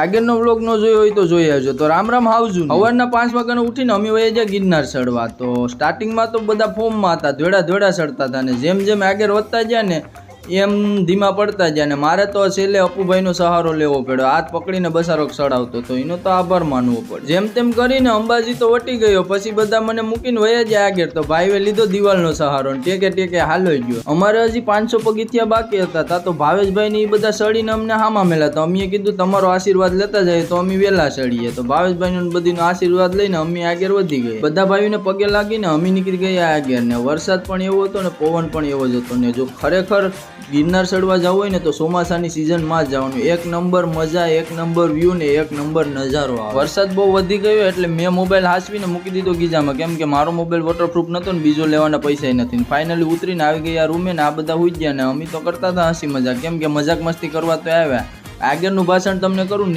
આગળનો વ્લોગ નો જોયો હોય તો જોઈ આવજો. તો રામ રામ હાવજુ. સવારના 5 વાગ્યાનો ઉઠીને અમે વહી ગયા ગિરનાર ચડવા. તો સ્ટાર્ટિંગમાં તો બધા ફોર્મમાં હતા, ધોળા ચડતા હતા, ને જેમ જેમ આગળ વધતા ગયા ને એમ ધીમા પડતા ગયા. ને મારે તો છેલ્લે અપુભાઈનો સહારો લેવો પડ્યો, હાથ પકડીને બસારો ચડાવતો હતો, એનો તો આભાર માનવો પડે. જેમ તેમ કરીને અંબાજી તો વટી ગયો. પછી બધા મને મૂકીને વયા ગયા આગળ. તો ભાઈએ લીધો દિવાલનો સહારો ને ટેકે હાલો ગયો. અમારે હજી 500 પગથિયા બાકી હતા. તા તો ભાવેશભાઈ ને એ બધા સડીને અમને હામા મેલા. તો અમે કીધું તમારો આશીર્વાદ લેતા જાય તો અમે વેલા સડીએ. તો ભાવેશભાઈ નો બધીનો આશીર્વાદ લઈને અમે આગળ વધી ગયા. બધા ભાઈઓને પગે લાગીને અમે નીકળી ગયા આગળ. ને વરસાદ પણ એવો હતો ને પવન પણ એવો જ હતો. ને જો ખરેખર ગિરનાર ચડવા જવું હોય ને તો ચોમાસાની સિઝનમાં જ જવાનું. એક નંબર મજા, એક નંબર વ્યૂ ને એક નંબર નજારો આવે. વરસાદ બહુ વધી ગયો એટલે મેં મોબાઈલ હાંસવીને મૂકી દીધો ગીજામાં, કેમ કે મારો મોબાઈલ વોટરપ્રૂફ નતો ને બીજો લેવાના પૈસા નથી. ફાઇનલી ઉતરીને આવી ગયા રૂમે ને આ બધા હુઈ ગયા. ને અમે તો કરતા હતા હસી મજાક, કેમ કે મજાક મસ્તી કરવા તો આવ્યા. આગળનું ભાષણ તમને કરું ને